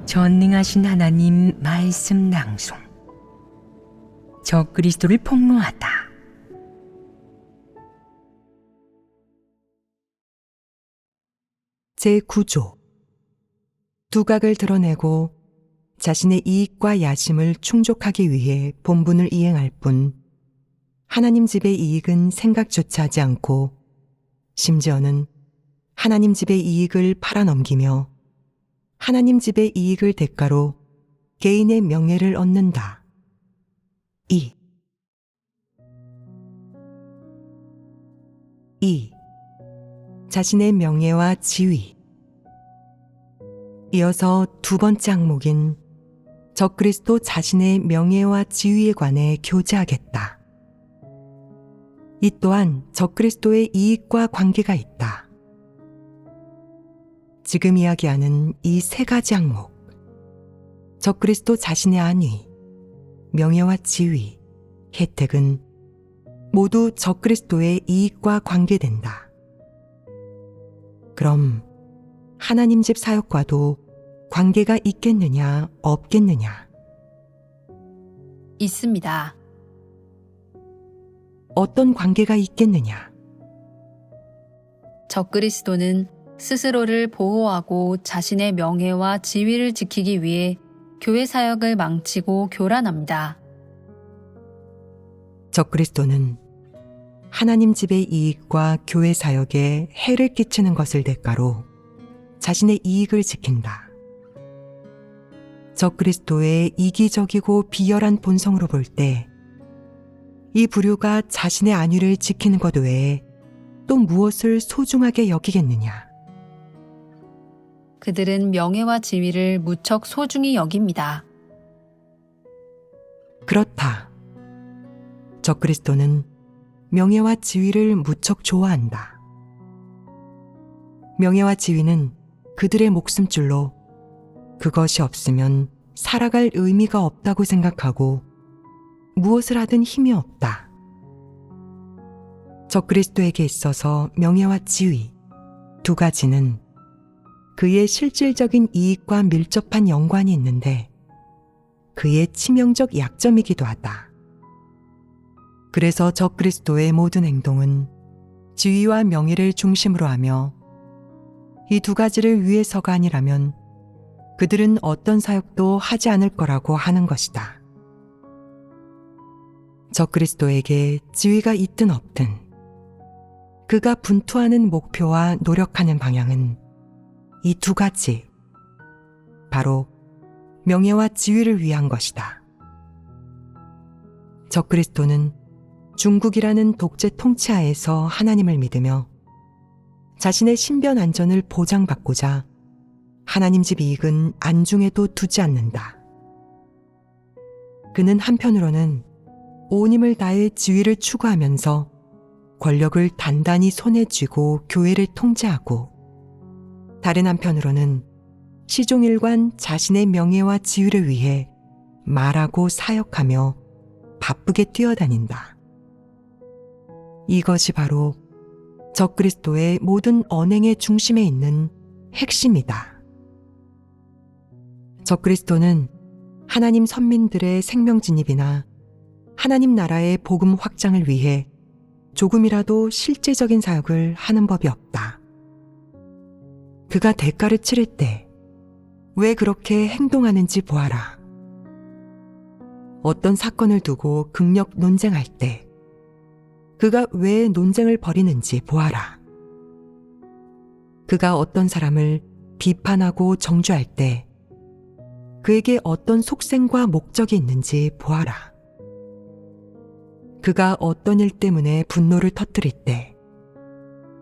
전능하신 하나님 말씀 낭송. 적그리스도를 폭로하다. 제9조. 두각을 드러내고 자신의 이익과 야심을 충족하기 위해 본분을 이행할 뿐 하나님 집의 이익은 생각조차 하지 않고 심지어는 하나님 집의 이익을 팔아넘기며 하나님 집의 이익을 대가로 개인의 명예를 얻는다. 2. 자신의 명예와 지위. 이어서 두 번째 항목인 적그리스도 자신의 명예와 지위에 관해 교제하겠다. 이 또한 적그리스도의 이익과 관계가 있다. 지금 이야기하는 이 세 가지 항목, 적그리스도 자신의 안위, 명예와 지위, 혜택은 모두 적그리스도의 이익과 관계된다. 그럼 하나님 집 사역과도 관계가 있겠느냐, 없겠느냐? 있습니다. 어떤 관계가 있겠느냐? 적그리스도는 스스로를 보호하고 자신의 명예와 지위를 지키기 위해 교회 사역을 망치고 교란합니다. 적그리스도는 하나님 집의 이익과 교회 사역에 해를 끼치는 것을 대가로 자신의 이익을 지킨다. 적그리스도의 이기적이고 비열한 본성으로 볼 때 이 부류가 자신의 안위를 지키는 것 외에 또 무엇을 소중하게 여기겠느냐? 그들은 명예와 지위를 무척 소중히 여깁니다. 그렇다. 적그리스도는 명예와 지위를 무척 좋아한다. 명예와 지위는 그들의 목숨줄로 그것이 없으면 살아갈 의미가 없다고 생각하고 무엇을 하든 힘이 없다. 적그리스도에게 있어서 명예와 지위 두 가지는 그의 실질적인 이익과 밀접한 연관이 있는데 그의 치명적 약점이기도 하다. 그래서 적그리스도의 모든 행동은 지위와 명예를 중심으로 하며 이 두 가지를 위해서가 아니라면 그들은 어떤 사역도 하지 않을 거라고 하는 것이다. 적그리스도에게 지위가 있든 없든 그가 분투하는 목표와 노력하는 방향은 이 두 가지, 바로 명예와 지위를 위한 것이다. 적그리스도는 중국이라는 독재 통치하에서 하나님을 믿으며 자신의 신변 안전을 보장받고자 하나님 집 이익은 안중에도 두지 않는다. 그는 한편으로는 온 힘을 다해 지위를 추구하면서 권력을 단단히 손에 쥐고 교회를 통제하고 다른 한편으로는 시종일관 자신의 명예와 지위를 위해 말하고 사역하며 바쁘게 뛰어다닌다. 이것이 바로 적그리스도의 모든 언행의 중심에 있는 핵심이다. 적그리스도는 하나님 선민들의 생명진입이나 하나님 나라의 복음 확장을 위해 조금이라도 실제적인 사역을 하는 법이 없다. 그가 대가를 치를 때 왜 그렇게 행동하는지 보아라. 어떤 사건을 두고 극력 논쟁할 때 그가 왜 논쟁을 벌이는지 보아라. 그가 어떤 사람을 비판하고 정죄할 때 그에게 어떤 속셈과 목적이 있는지 보아라. 그가 어떤 일 때문에 분노를 터뜨릴 때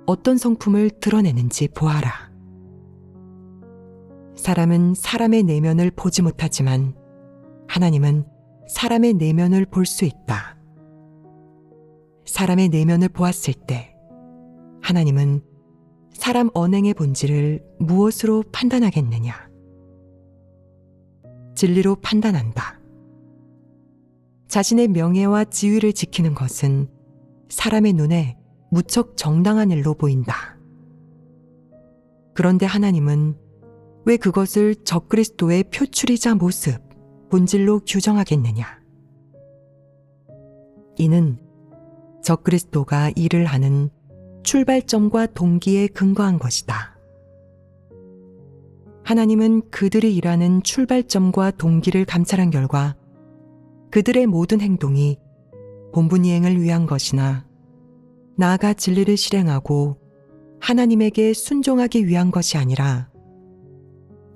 어떤 성품을 드러내는지 보아라. 사람은 사람의 내면을 보지 못하지만 하나님은 사람의 내면을 볼 수 있다. 사람의 내면을 보았을 때 하나님은 사람 언행의 본질을 무엇으로 판단하겠느냐? 진리로 판단한다. 자신의 명예와 지위를 지키는 것은 사람의 눈에 무척 정당한 일로 보인다. 그런데 하나님은 왜 그것을 적그리스도의 표출이자 모습, 본질로 규정하겠느냐? 이는 적그리스도가 일을 하는 출발점과 동기에 근거한 것이다. 하나님은 그들이 일하는 출발점과 동기를 감찰한 결과 그들의 모든 행동이 본분 이행을 위한 것이나 나아가 진리를 실행하고 하나님에게 순종하기 위한 것이 아니라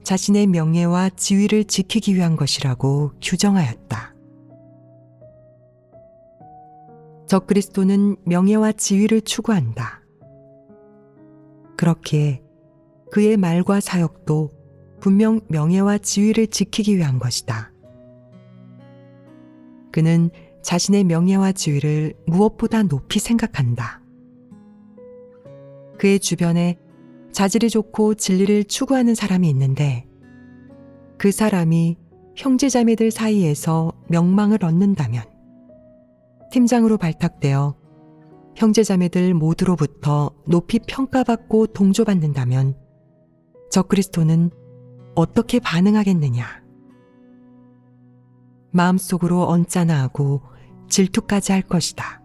자신의 명예와 지위를 지키기 위한 것이라고 규정하였다. 적그리스도는 명예와 지위를 추구한다. 그렇기에 그의 말과 사역도 분명 명예와 지위를 지키기 위한 것이다. 그는 자신의 명예와 지위를 무엇보다 높이 생각한다. 그의 주변에 자질이 좋고 진리를 추구하는 사람이 있는데 그 사람이 형제자매들 사이에서 명망을 얻는다면 팀장으로 발탁되어 형제자매들 모두로부터 높이 평가받고 동조받는다면 적그리스도는 어떻게 반응하겠느냐? 마음속으로 언짢아하고 질투까지 할 것이다.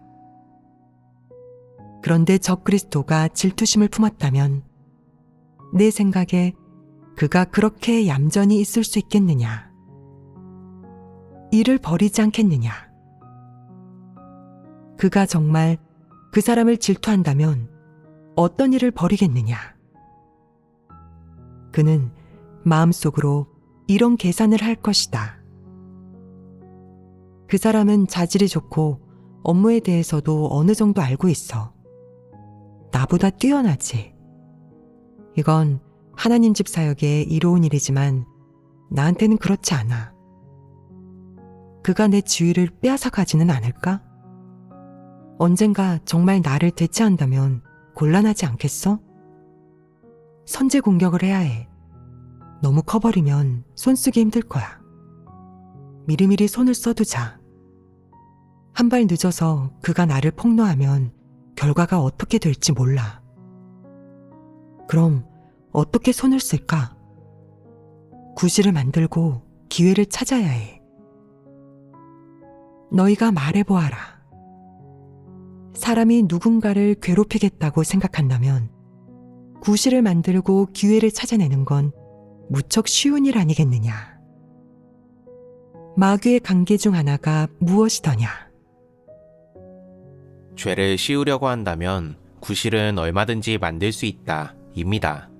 그런데 적그리스도가 질투심을 품었다면 내 생각에 그가 그렇게 얌전히 있을 수 있겠느냐? 일을 버리지 않겠느냐? 그가 정말 그 사람을 질투한다면 어떤 일을 버리겠느냐? 그는 마음속으로 이런 계산을 할 것이다. 그 사람은 자질이 좋고 업무에 대해서도 어느 정도 알고 있어. 나보다 뛰어나지. 이건 하나님 집 사역에 이로운 일이지만 나한테는 그렇지 않아. 그가 내 지위를 빼앗아 가지는 않을까? 언젠가 정말 나를 대체한다면 곤란하지 않겠어? 선제 공격을 해야 해. 너무 커버리면 손쓰기 힘들 거야. 미리미리 손을 써두자. 한 발 늦어서 그가 나를 폭로하면 결과가 어떻게 될지 몰라. 그럼 어떻게 손을 쓸까? 구실을 만들고 기회를 찾아야 해. 너희가 말해보아라. 사람이 누군가를 괴롭히겠다고 생각한다면 구실을 만들고 기회를 찾아내는 건 무척 쉬운 일 아니겠느냐. 마귀의 관계 중 하나가 무엇이더냐? 죄를 씌우려고 한다면 구실은 얼마든지 만들 수 있다. 입니다.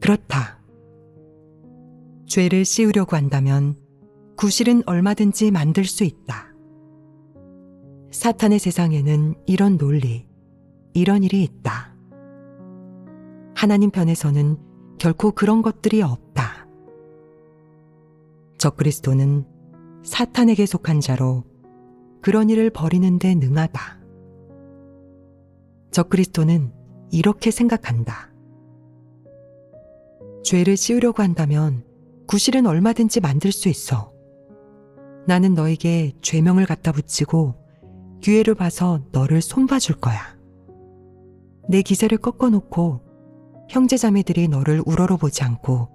그렇다. 죄를 씌우려고 한다면 구실은 얼마든지 만들 수 있다. 사탄의 세상에는 이런 논리, 이런 일이 있다. 하나님 편에서는 결코 그런 것들이 없다. 적그리스도는 사탄에게 속한 자로 그런 일을 벌이는 데 능하다. 적그리스도는 이렇게 생각한다. 죄를 씌우려고 한다면 구실은 얼마든지 만들 수 있어. 나는 너에게 죄명을 갖다 붙이고 기회를 봐서 너를 손봐줄 거야. 내 기세를 꺾어놓고 형제자매들이 너를 우러러보지 않고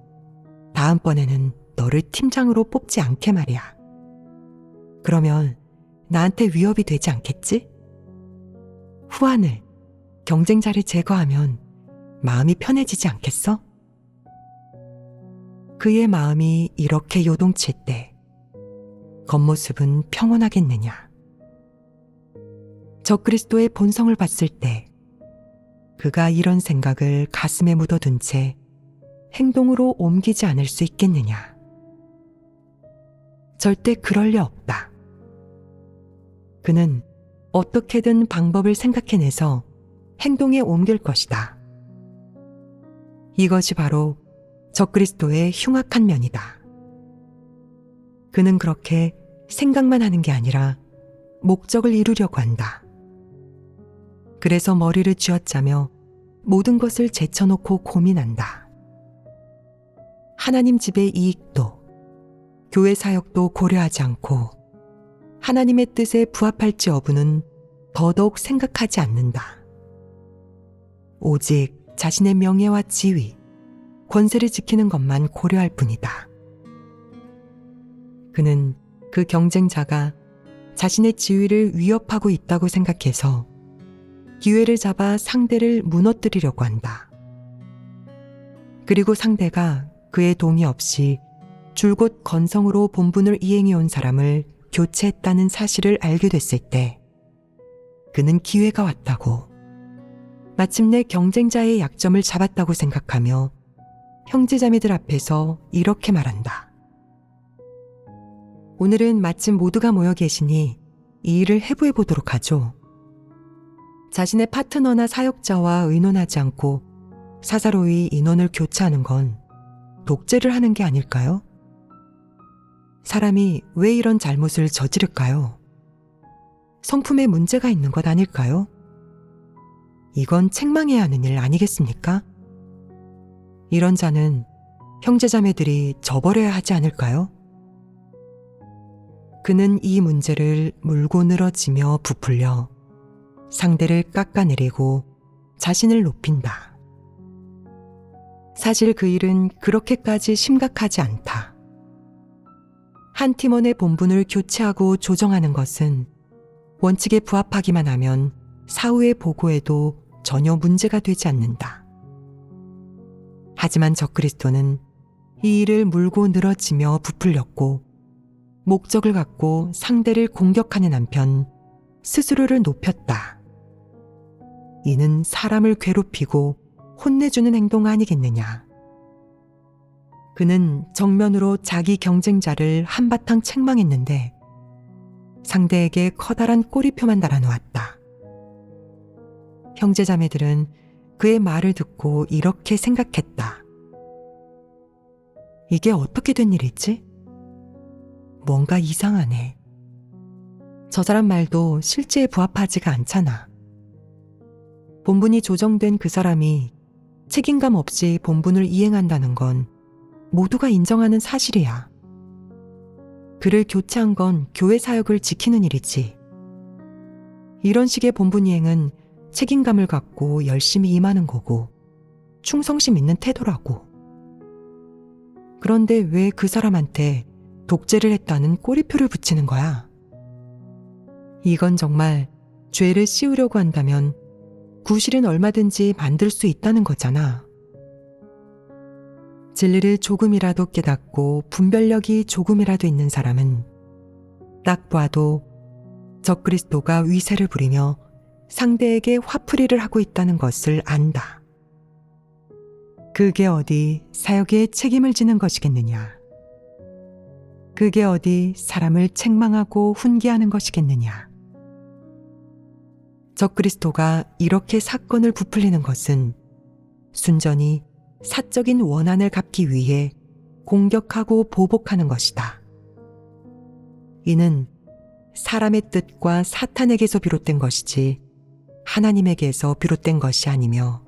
다음번에는 너를 팀장으로 뽑지 않게 말이야. 그러면 나한테 위협이 되지 않겠지? 후환을, 경쟁자를 제거하면 마음이 편해지지 않겠어? 그의 마음이 이렇게 요동칠 때 겉모습은 평온하겠느냐? 적그리스도의 본성을 봤을 때 그가 이런 생각을 가슴에 묻어둔 채 행동으로 옮기지 않을 수 있겠느냐? 절대 그럴 리 없다. 그는 어떻게든 방법을 생각해내서 행동에 옮길 것이다. 이것이 바로 적그리스도의 흉악한 면이다. 그는 그렇게 생각만 하는 게 아니라 목적을 이루려고 한다. 그래서 머리를 쥐어짜며 모든 것을 제쳐놓고 고민한다. 하나님 집의 이익도, 교회 사역도 고려하지 않고 하나님의 뜻에 부합할지 여부는 더더욱 생각하지 않는다. 오직 자신의 명예와 지위, 권세를 지키는 것만 고려할 뿐이다. 그는 그 경쟁자가 자신의 지위를 위협하고 있다고 생각해서 기회를 잡아 상대를 무너뜨리려고 한다. 그리고 상대가 그의 동의 없이 줄곧 건성으로 본분을 이행해온 사람을 교체했다는 사실을 알게 됐을 때 그는 기회가 왔다고, 마침내 경쟁자의 약점을 잡았다고 생각하며 형제자매들 앞에서 이렇게 말한다. 오늘은 마침 모두가 모여 계시니 이 일을 해부해 보도록 하죠. 자신의 파트너나 사역자와 의논하지 않고 사사로이 인원을 교체하는 건 독재를 하는 게 아닐까요? 사람이 왜 이런 잘못을 저지를까요? 성품에 문제가 있는 것 아닐까요? 이건 책망해야 하는 일 아니겠습니까? 이런 자는 형제자매들이 저버려야 하지 않을까요? 그는 이 문제를 물고 늘어지며 부풀려 상대를 깎아내리고 자신을 높인다. 사실 그 일은 그렇게까지 심각하지 않다. 한 팀원의 본분을 교체하고 조정하는 것은 원칙에 부합하기만 하면 사후의 보고에도 전혀 문제가 되지 않는다. 하지만 적그리스도는 이 일을 물고 늘어지며 부풀렸고 목적을 갖고 상대를 공격하는 한편 스스로를 높였다. 이는 사람을 괴롭히고 혼내주는 행동 아니겠느냐. 그는 정면으로 자기 경쟁자를 한바탕 책망했는데 상대에게 커다란 꼬리표만 달아놓았다. 형제자매들은 그의 말을 듣고 이렇게 생각했다. 이게 어떻게 된 일이지? 뭔가 이상하네. 저 사람 말도 실제에 부합하지가 않잖아. 본분이 조정된 그 사람이 책임감 없이 본분을 이행한다는 건 모두가 인정하는 사실이야. 그를 교체한 건 교회 사역을 지키는 일이지. 이런 식의 본분 이행은 책임감을 갖고 열심히 임하는 거고 충성심 있는 태도라고. 그런데 왜 그 사람한테 독재를 했다는 꼬리표를 붙이는 거야? 이건 정말 죄를 씌우려고 한다면 구실은 얼마든지 만들 수 있다는 거잖아. 진리를 조금이라도 깨닫고 분별력이 조금이라도 있는 사람은 딱 봐도 적그리스도가 위세를 부리며 상대에게 화풀이를 하고 있다는 것을 안다. 그게 어디 사역에 책임을 지는 것이겠느냐. 그게 어디 사람을 책망하고 훈계하는 것이겠느냐. 적그리스도가 이렇게 사건을 부풀리는 것은 순전히 사적인 원한을 갚기 위해 공격하고 보복하는 것이다. 이는 사람의 뜻과 사탄에게서 비롯된 것이지 하나님에게서 비롯된 것이 아니며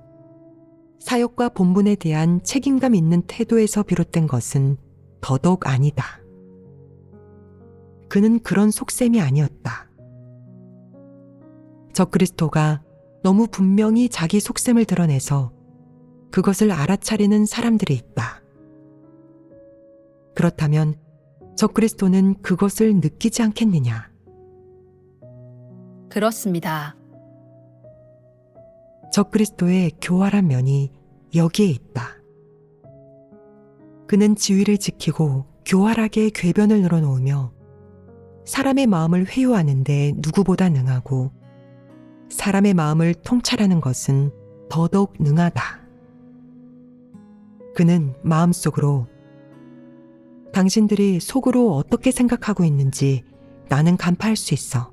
사역과 본분에 대한 책임감 있는 태도에서 비롯된 것은 더더욱 아니다. 그는 그런 속셈이 아니었다. 적그리스도가 너무 분명히 자기 속셈을 드러내서 그것을 알아차리는 사람들이 있다. 그렇다면 적그리스도는 그것을 느끼지 않겠느냐? 그렇습니다. 적그리스도의 교활한 면이 여기에 있다. 그는 지위를 지키고 교활하게 궤변을 늘어놓으며 사람의 마음을 회유하는데 누구보다 능하고 사람의 마음을 통찰하는 것은 더더욱 능하다. 그는 마음속으로 당신들이 속으로 어떻게 생각하고 있는지 나는 간파할 수 있어.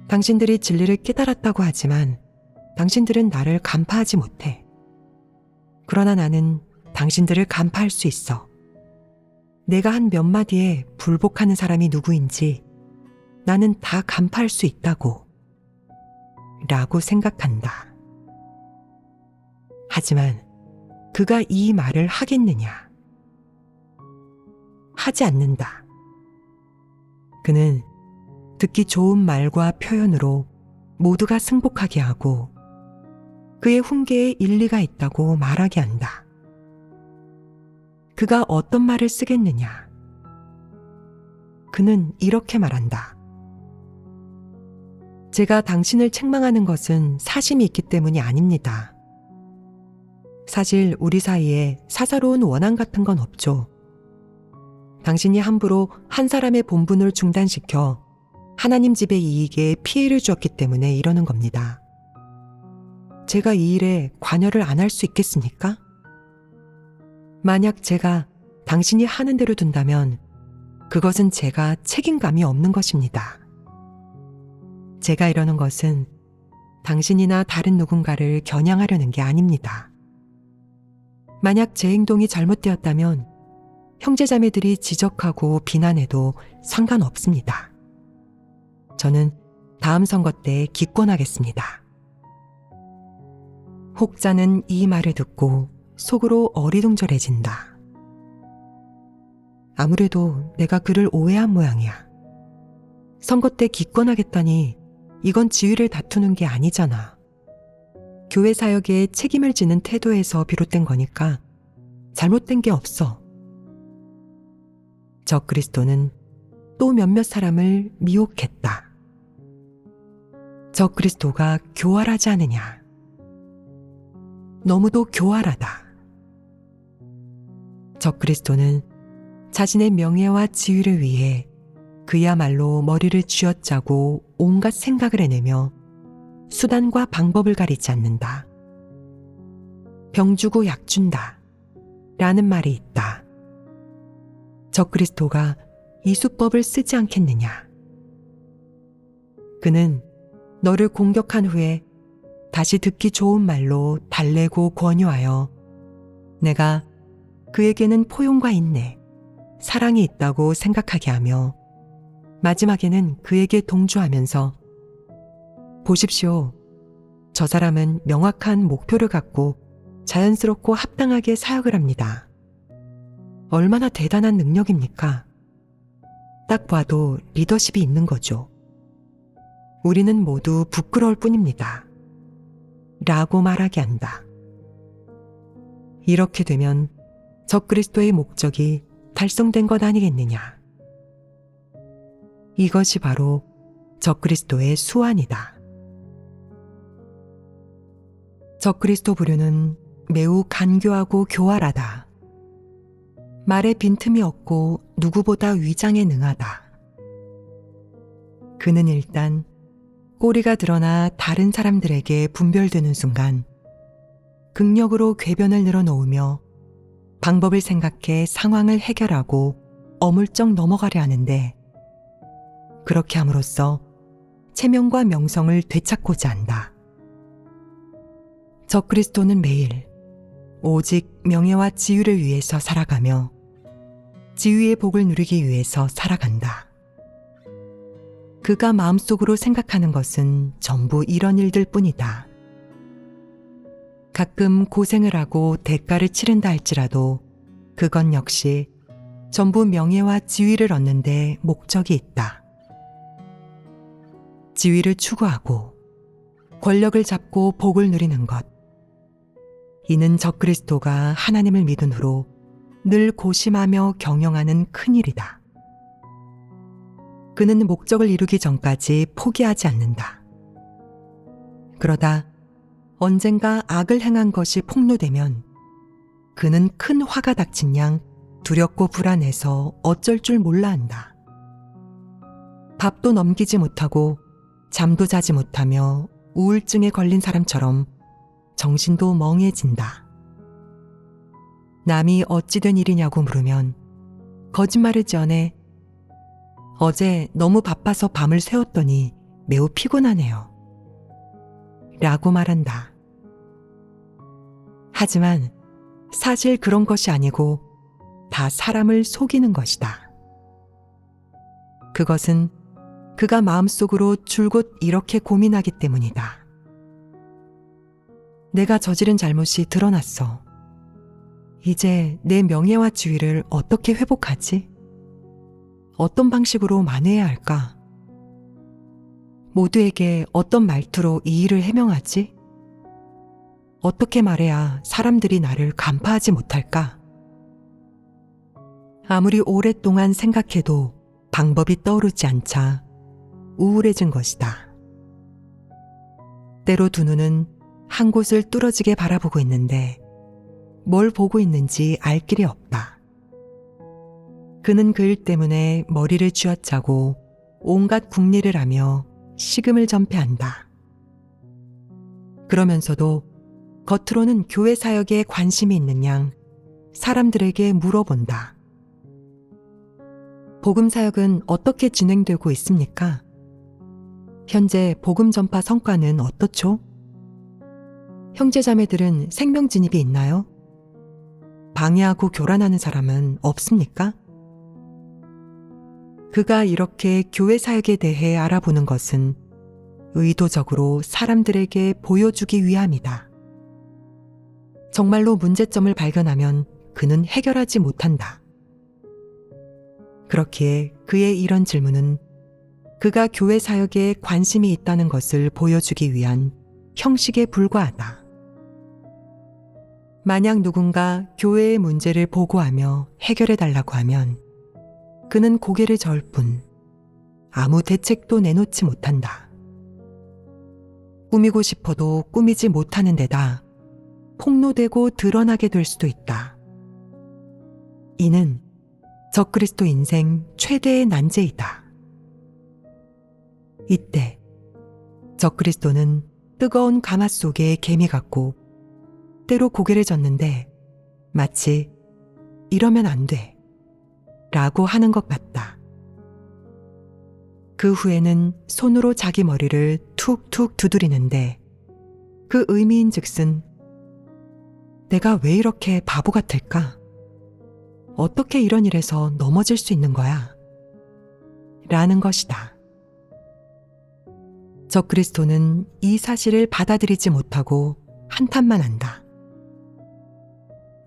당신들이 진리를 깨달았다고 하지만 당신들은 나를 간파하지 못해. 그러나 나는 당신들을 간파할 수 있어. 내가 한 몇 마디에 불복하는 사람이 누구인지 나는 다 간파할 수 있다고 라고 생각한다. 하지만 그가 이 말을 하겠느냐? 하지 않는다. 그는 듣기 좋은 말과 표현으로 모두가 승복하게 하고 그의 훈계에 일리가 있다고 말하게 한다. 그가 어떤 말을 쓰겠느냐? 그는 이렇게 말한다. 제가 당신을 책망하는 것은 사심이 있기 때문이 아닙니다. 사실 우리 사이에 사사로운 원한 같은 건 없죠. 당신이 함부로 한 사람의 본분을 중단시켜 하나님 집의 이익에 피해를 주었기 때문에 이러는 겁니다. 제가 이 일에 관여를 안 할 수 있겠습니까? 만약 제가 당신이 하는 대로 둔다면 그것은 제가 책임감이 없는 것입니다. 제가 이러는 것은 당신이나 다른 누군가를 겨냥하려는 게 아닙니다. 만약 제 행동이 잘못되었다면 형제자매들이 지적하고 비난해도 상관없습니다. 저는 다음 선거 때 기권하겠습니다. 혹자는 이 말을 듣고 속으로 어리둥절해진다. 아무래도 내가 그를 오해한 모양이야. 선거 때 기권하겠다니 이건 지위를 다투는 게 아니잖아. 교회 사역에 책임을 지는 태도에서 비롯된 거니까 잘못된 게 없어. 적그리스도는 또 몇몇 사람을 미혹했다. 적그리스도가 교활하지 않으냐? 너무도 교활하다. 적그리스도는 자신의 명예와 지위를 위해 그야말로 머리를 쥐어짜고 온갖 생각을 해내며 수단과 방법을 가리지 않는다. 병 주고 약 준다 라는 말이 있다. 적그리스도가 이 수법을 쓰지 않겠느냐? 그는 너를 공격한 후에 다시 듣기 좋은 말로 달래고 권유하여 내가 그에게는 포용과 인내, 사랑이 있다고 생각하게 하며 마지막에는 그에게 동조하면서 보십시오. 저 사람은 명확한 목표를 갖고 자연스럽고 합당하게 사역을 합니다. 얼마나 대단한 능력입니까? 딱 봐도 리더십이 있는 거죠. 우리는 모두 부끄러울 뿐입니다. 라고 말하게 한다. 이렇게 되면 적그리스도의 목적이 달성된 것 아니겠느냐. 이것이 바로 적그리스도의 수완이다. 적그리스도 부류는 매우 간교하고 교활하다. 말에 빈틈이 없고 누구보다 위장에 능하다. 그는 일단 꼬리가 드러나 다른 사람들에게 분별되는 순간 극력으로 궤변을 늘어놓으며 방법을 생각해 상황을 해결하고 어물쩍 넘어가려 하는데 그렇게 함으로써 체면과 명성을 되찾고자 한다. 적그리스도는 매일 오직 명예와 지위를 위해서 살아가며 지위의 복을 누리기 위해서 살아간다. 그가 마음속으로 생각하는 것은 전부 이런 일들 뿐이다. 가끔 고생을 하고 대가를 치른다 할지라도 그건 역시 전부 명예와 지위를 얻는 데 목적이 있다. 지위를 추구하고 권력을 잡고 복을 누리는 것. 이는 적그리스도가 하나님을 믿은 후로 늘 고심하며 경영하는 큰일이다. 그는 목적을 이루기 전까지 포기하지 않는다. 그러다 언젠가 악을 행한 것이 폭로되면 그는 큰 화가 닥친 양 두렵고 불안해서 어쩔 줄 몰라 한다. 밥도 넘기지 못하고 잠도 자지 못하며 우울증에 걸린 사람처럼 정신도 멍해진다. 남이 어찌 된 일이냐고 물으면 거짓말을 지어내 어제 너무 바빠서 밤을 새웠더니 매우 피곤하네요. 라고 말한다. 하지만 사실 그런 것이 아니고 다 사람을 속이는 것이다. 그것은 그가 마음속으로 줄곧 이렇게 고민하기 때문이다. 내가 저지른 잘못이 드러났어. 이제 내 명예와 지위를 어떻게 회복하지? 어떤 방식으로 만회해야 할까? 모두에게 어떤 말투로 이 일을 해명하지? 어떻게 말해야 사람들이 나를 간파하지 못할까? 아무리 오랫동안 생각해도 방법이 떠오르지 않자 우울해진 것이다. 때로 두 눈은 한 곳을 뚫어지게 바라보고 있는데 뭘 보고 있는지 알 길이 없다. 그는 그 일 때문에 머리를 쥐어짜고 온갖 궁리를 하며 식음을 전폐한다. 그러면서도 겉으로는 교회 사역에 관심이 있는 양 사람들에게 물어본다. 복음 사역은 어떻게 진행되고 있습니까? 현재 복음 전파 성과는 어떻죠? 형제자매들은 생명 진입이 있나요? 방해하고 교란하는 사람은 없습니까? 그가 이렇게 교회 사역에 대해 알아보는 것은 의도적으로 사람들에게 보여주기 위함이다. 정말로 문제점을 발견하면 그는 해결하지 못한다. 그렇기에 그의 이런 질문은 그가 교회 사역에 관심이 있다는 것을 보여주기 위한 형식에 불과하다. 만약 누군가 교회의 문제를 보고하며 해결해달라고 하면 그는 고개를 저을 뿐 아무 대책도 내놓지 못한다. 꾸미고 싶어도 꾸미지 못하는 데다 폭로되고 드러나게 될 수도 있다. 이는 적그리스도 인생 최대의 난제이다. 이때 적그리스도는 뜨거운 가마 속의 개미 같고 때로 고개를 젓는데 마치 이러면 안 돼 라고 하는 것 같다. 그 후에는 손으로 자기 머리를 툭툭 두드리는데 그 의미인 즉슨 내가 왜 이렇게 바보 같을까? 어떻게 이런 일에서 넘어질 수 있는 거야? 라는 것이다. 적그리스도는 이 사실을 받아들이지 못하고 한탄만 한다.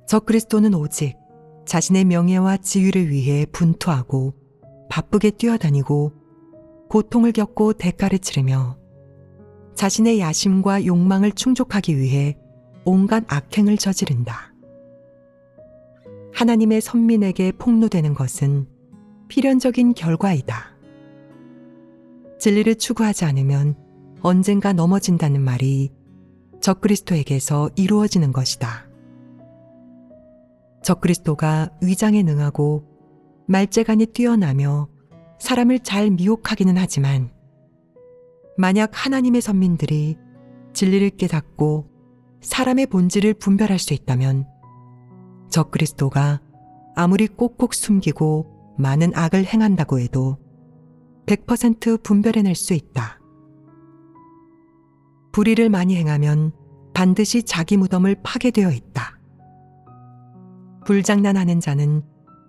적그리스도는 오직 자신의 명예와 지위를 위해 분투하고 바쁘게 뛰어다니고 고통을 겪고 대가를 치르며 자신의 야심과 욕망을 충족하기 위해 온갖 악행을 저지른다. 하나님의 선민에게 폭로되는 것은 필연적인 결과이다. 진리를 추구하지 않으면 언젠가 넘어진다는 말이 적그리스도에게서 이루어지는 것이다. 적그리스도가 위장에 능하고 말재간이 뛰어나며 사람을 잘 미혹하기는 하지만 만약 하나님의 선민들이 진리를 깨닫고 사람의 본질을 분별할 수 있다면 적그리스도가 아무리 꼭꼭 숨기고 많은 악을 행한다고 해도 100% 분별해낼 수 있다. 불의를 많이 행하면 반드시 자기 무덤을 파게 되어 있다. 불장난하는 자는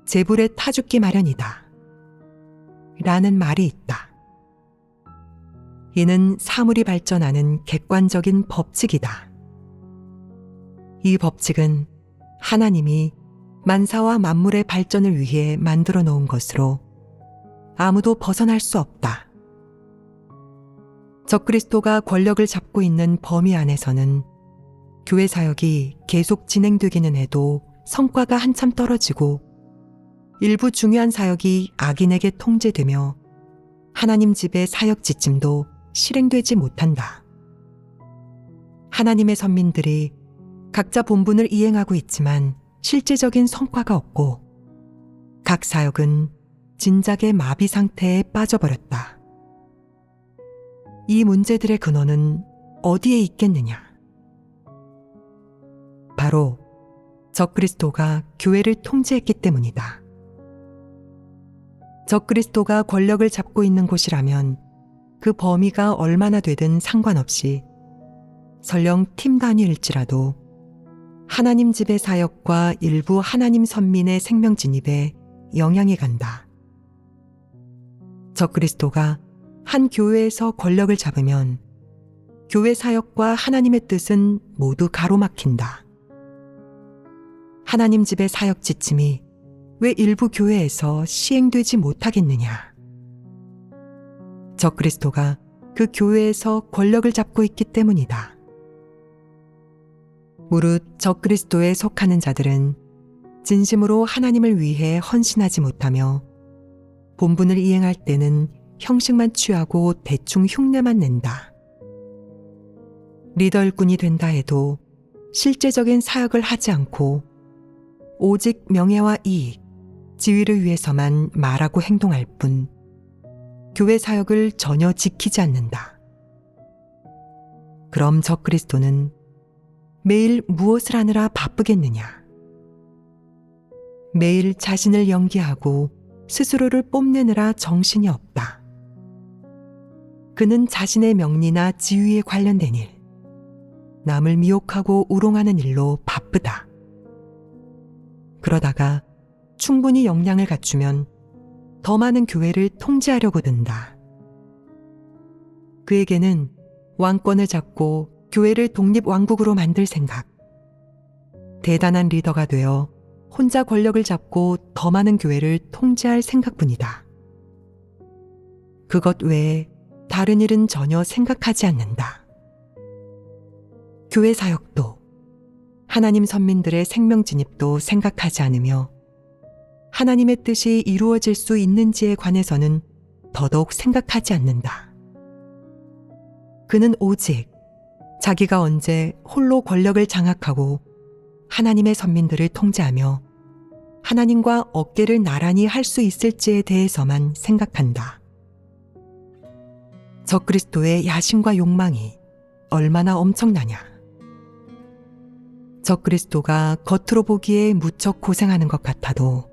재불에 타 죽기 마련이다. 라는 말이 있다. 이는 사물이 발전하는 객관적인 법칙이다. 이 법칙은 하나님이 만사와 만물의 발전을 위해 만들어 놓은 것으로 아무도 벗어날 수 없다. 적그리스도가 권력을 잡고 있는 범위 안에서는 교회 사역이 계속 진행되기는 해도 성과가 한참 떨어지고 일부 중요한 사역이 악인에게 통제되며 하나님 집의 사역 지침도 실행되지 못한다. 하나님의 선민들이 각자 본분을 이행하고 있지만 실제적인 성과가 없고 각 사역은 진작의 마비 상태에 빠져버렸다. 이 문제들의 근원은 어디에 있겠느냐? 바로 적그리스도가 교회를 통제했기 때문이다. 적그리스도가 권력을 잡고 있는 곳이라면 그 범위가 얼마나 되든 상관없이 설령 팀 단위일지라도 하나님 집의 사역과 일부 하나님 선민의 생명 진입에 영향이 간다. 적그리스도가 한 교회에서 권력을 잡으면 교회 사역과 하나님의 뜻은 모두 가로막힌다. 하나님 집의 사역 지침이 왜 일부 교회에서 시행되지 못하겠느냐? 적그리스도가 그 교회에서 권력을 잡고 있기 때문이다. 무릇 적그리스도에 속하는 자들은 진심으로 하나님을 위해 헌신하지 못하며 본분을 이행할 때는 형식만 취하고 대충 흉내만 낸다. 리더 일꾼이 된다 해도 실제적인 사역을 하지 않고 오직 명예와 이익, 지위를 위해서만 말하고 행동할 뿐 교회 사역을 전혀 지키지 않는다. 그럼 적그리스도는 매일 무엇을 하느라 바쁘겠느냐? 매일 자신을 연기하고 스스로를 뽐내느라 정신이 없다. 그는 자신의 명리나 지위에 관련된 일, 남을 미혹하고 우롱하는 일로 바쁘다. 그러다가 충분히 역량을 갖추면 더 많은 교회를 통제하려고 든다. 그에게는 왕권을 잡고 교회를 독립왕국으로 만들 생각, 대단한 리더가 되어 혼자 권력을 잡고 더 많은 교회를 통제할 생각뿐이다. 그것 외에 다른 일은 전혀 생각하지 않는다. 교회 사역도, 하나님 선민들의 생명 진입도 생각하지 않으며 하나님의 뜻이 이루어질 수 있는지에 관해서는 더더욱 생각하지 않는다. 그는 오직 자기가 언제 홀로 권력을 장악하고 하나님의 선민들을 통제하며 하나님과 어깨를 나란히 할 수 있을지에 대해서만 생각한다. 적그리스도의 야심과 욕망이 얼마나 엄청나냐. 적그리스도가 겉으로 보기에 무척 고생하는 것 같아도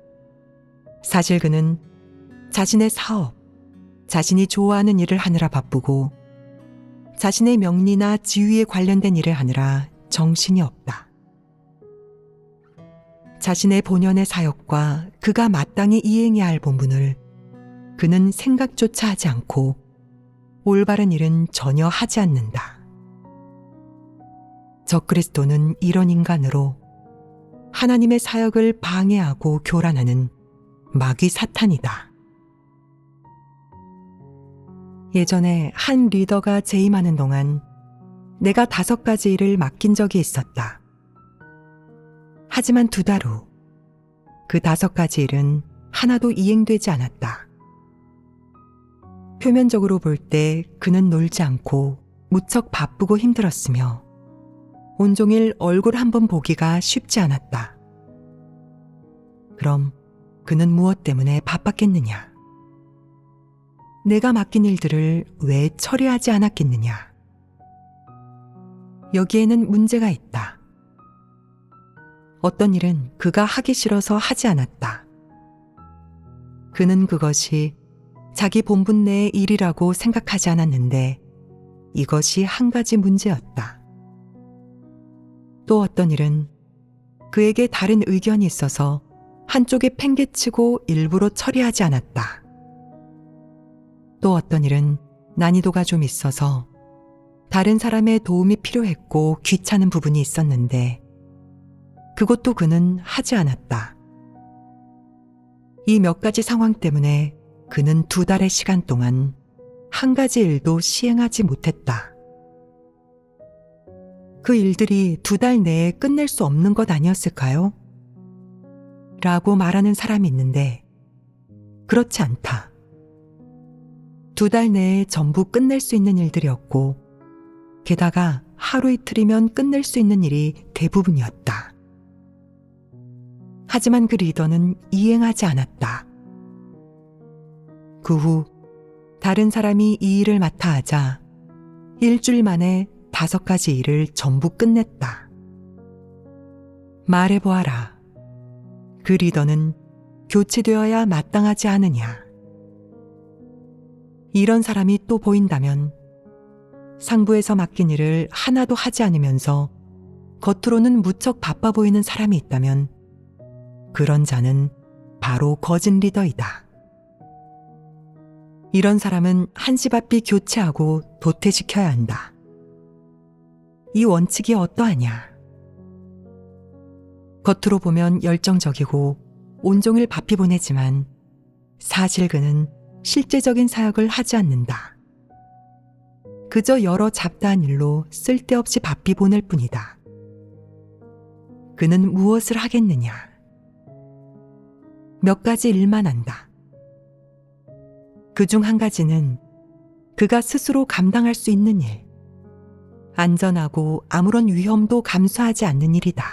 사실 그는 자신의 사업, 자신이 좋아하는 일을 하느라 바쁘고 자신의 명리나 지위에 관련된 일을 하느라 정신이 없다. 자신의 본연의 사역과 그가 마땅히 이행해야 할 본분을 그는 생각조차 하지 않고 올바른 일은 전혀 하지 않는다. 적그리스도는 이런 인간으로 하나님의 사역을 방해하고 교란하는 마귀 사탄이다. 예전에 한 리더가 재임하는 동안 내가 5가지 일을 맡긴 적이 있었다. 하지만 2달 후 그 5가지 일은 하나도 이행되지 않았다. 표면적으로 볼 때 그는 놀지 않고 무척 바쁘고 힘들었으며 온종일 얼굴 한번 보기가 쉽지 않았다. 그럼 그는 무엇 때문에 바빴겠느냐? 내가 맡긴 일들을 왜 처리하지 않았겠느냐? 여기에는 문제가 있다. 어떤 일은 그가 하기 싫어서 하지 않았다. 그는 그것이 자기 본분 내의 일이라고 생각하지 않았는데 이것이 한 가지 문제였다. 또 어떤 일은 그에게 다른 의견이 있어서 한쪽에 팽개치고 일부러 처리하지 않았다. 또 어떤 일은 난이도가 좀 있어서 다른 사람의 도움이 필요했고 귀찮은 부분이 있었는데 그것도 그는 하지 않았다. 이 몇 가지 상황 때문에 그는 2달의 시간 동안 한 가지 일도 시행하지 못했다. 그 일들이 2달 내에 끝낼 수 없는 것 아니었을까요? 라고 말하는 사람이 있는데 그렇지 않다. 2달 내에 전부 끝낼 수 있는 일들이었고 게다가 하루 이틀이면 끝낼 수 있는 일이 대부분이었다. 하지만 그 리더는 이행하지 않았다. 그 후 다른 사람이 이 일을 맡아 하자 일주일 만에 5가지 일을 전부 끝냈다. 말해보아라. 그 리더는 교체되어야 마땅하지 않으냐. 이런 사람이 또 보인다면 상부에서 맡긴 일을 하나도 하지 않으면서 겉으로는 무척 바빠 보이는 사람이 있다면 그런 자는 바로 거짓 리더이다. 이런 사람은 한시바삐 교체하고 도태시켜야 한다. 이 원칙이 어떠하냐? 겉으로 보면 열정적이고 온종일 바삐 보내지만 사실 그는 실제적인 사역을 하지 않는다. 그저 여러 잡다한 일로 쓸데없이 바삐 보낼 뿐이다. 그는 무엇을 하겠느냐? 몇 가지 일만 안다. 그중 한 가지는 그가 스스로 감당할 수 있는 일, 안전하고 아무런 위험도 감수하지 않는 일이다.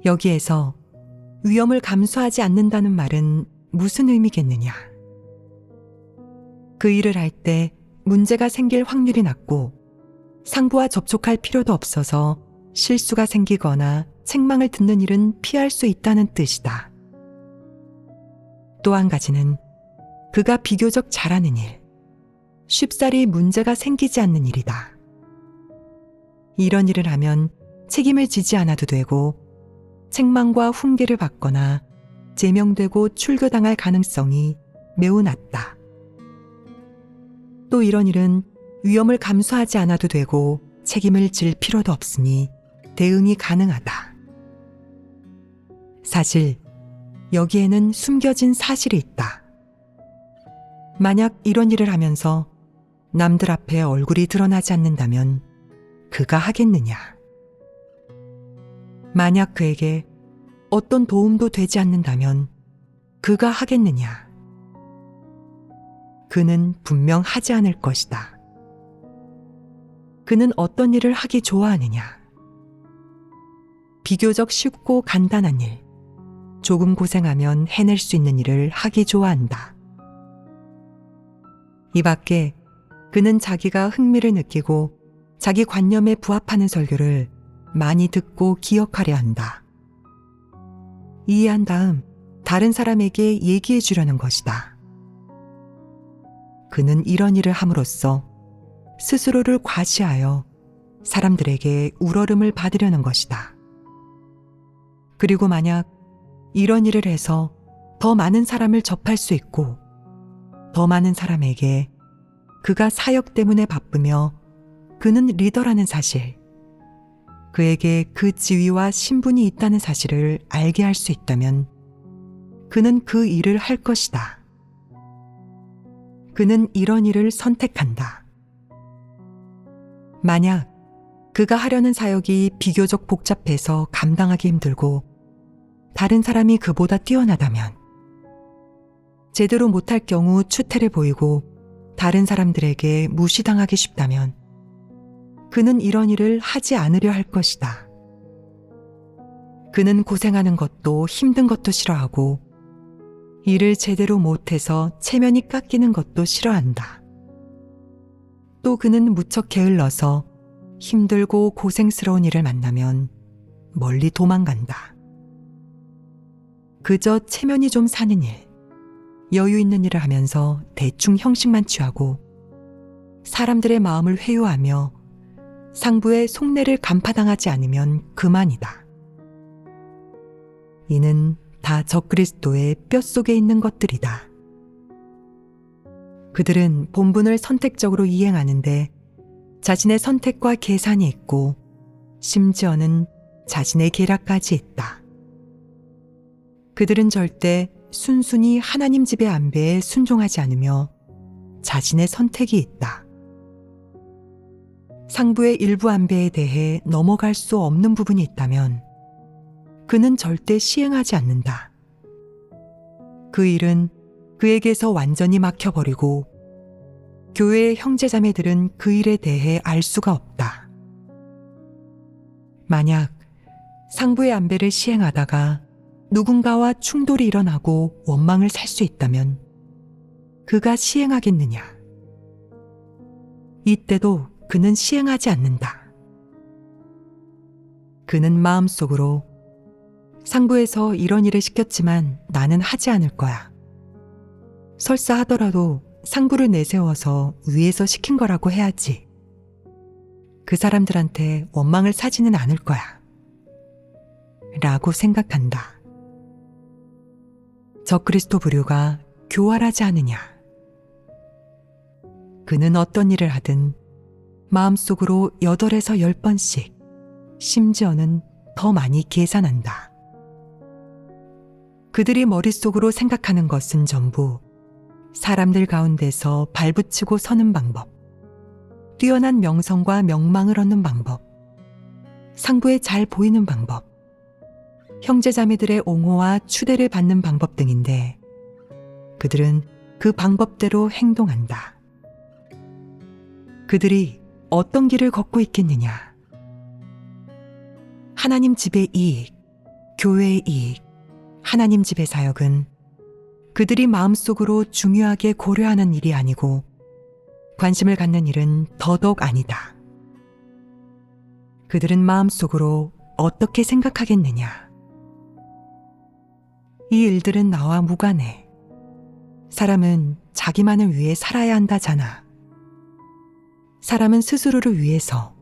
여기에서 위험을 감수하지 않는다는 말은 무슨 의미겠느냐? 그 일을 할 때 문제가 생길 확률이 낮고 상부와 접촉할 필요도 없어서 실수가 생기거나 책망을 듣는 일은 피할 수 있다는 뜻이다. 또 한 가지는 그가 비교적 잘하는 일, 쉽사리 문제가 생기지 않는 일이다. 이런 일을 하면 책임을 지지 않아도 되고 책망과 훈계를 받거나 제명되고 출교당할 가능성이 매우 낮다. 또 이런 일은 위험을 감수하지 않아도 되고 책임을 질 필요도 없으니 대응이 가능하다. 사실 여기에는 숨겨진 사실이 있다. 만약 이런 일을 하면서 남들 앞에 얼굴이 드러나지 않는다면 그가 하겠느냐? 만약 그에게 어떤 도움도 되지 않는다면 그가 하겠느냐? 그는 분명 하지 않을 것이다. 그는 어떤 일을 하기 좋아하느냐? 비교적 쉽고 간단한 일, 조금 고생하면 해낼 수 있는 일을 하기 좋아한다. 이 밖에 그는 자기가 흥미를 느끼고 자기 관념에 부합하는 설교를 많이 듣고 기억하려 한다. 이해한 다음 다른 사람에게 얘기해 주려는 것이다. 그는 이런 일을 함으로써 스스로를 과시하여 사람들에게 우러름을 받으려는 것이다. 그리고 만약 이런 일을 해서 더 많은 사람을 접할 수 있고 더 많은 사람에게 그가 사역 때문에 바쁘며 그는 리더라는 사실, 그에게 그 지위와 신분이 있다는 사실을 알게 할 수 있다면 그는 그 일을 할 것이다. 그는 이런 일을 선택한다. 만약 그가 하려는 사역이 비교적 복잡해서 감당하기 힘들고 다른 사람이 그보다 뛰어나다면, 제대로 못할 경우 추태를 보이고 다른 사람들에게 무시당하기 쉽다면 그는 이런 일을 하지 않으려 할 것이다. 그는 고생하는 것도 힘든 것도 싫어하고 일을 제대로 못해서 체면이 깎이는 것도 싫어한다. 또 그는 무척 게을러서 힘들고 고생스러운 일을 만나면 멀리 도망간다. 그저 체면이 좀 사는 일, 여유 있는 일을 하면서 대충 형식만 취하고 사람들의 마음을 회유하며 상부의 속내를 간파당하지 않으면 그만이다. 이는 다 적그리스도의 뼛속에 있는 것들이다. 그들은 본분을 선택적으로 이행하는데 자신의 선택과 계산이 있고 심지어는 자신의 계략까지 있다. 그들은 절대 순순히 하나님 집의 안배에 순종하지 않으며 자신의 선택이 있다. 상부의 일부 안배에 대해 넘어갈 수 없는 부분이 있다면 그는 절대 시행하지 않는다. 그 일은 그에게서 완전히 막혀버리고 교회의 형제자매들은 그 일에 대해 알 수가 없다. 만약 상부의 안배를 시행하다가 누군가와 충돌이 일어나고 원망을 살 수 있다면 그가 시행하겠느냐? 이때도 그는 시행하지 않는다. 그는 마음속으로 상부에서 이런 일을 시켰지만 나는 하지 않을 거야. 설사 하더라도 상부를 내세워서 위에서 시킨 거라고 해야지. 그 사람들한테 원망을 사지는 않을 거야. 라고 생각한다. 적그리스도 부류가 교활하지 않으냐. 그는 어떤 일을 하든 마음속으로 8에서 10번씩, 심지어는 더 많이 계산한다. 그들이 머릿속으로 생각하는 것은 전부 사람들 가운데서 발붙이고 서는 방법, 뛰어난 명성과 명망을 얻는 방법, 상부에 잘 보이는 방법, 형제자매들의 옹호와 추대를 받는 방법 등인데 그들은 그 방법대로 행동한다. 그들이 어떤 길을 걷고 있겠느냐? 하나님 집의 이익, 교회의 이익, 하나님 집의 사역은 그들이 마음속으로 중요하게 고려하는 일이 아니고 관심을 갖는 일은 더더욱 아니다. 그들은 마음속으로 어떻게 생각하겠느냐? 이 일들은 나와 무관해. 사람은 자기만을 위해 살아야 한다잖아. 사람은 스스로를 위해서,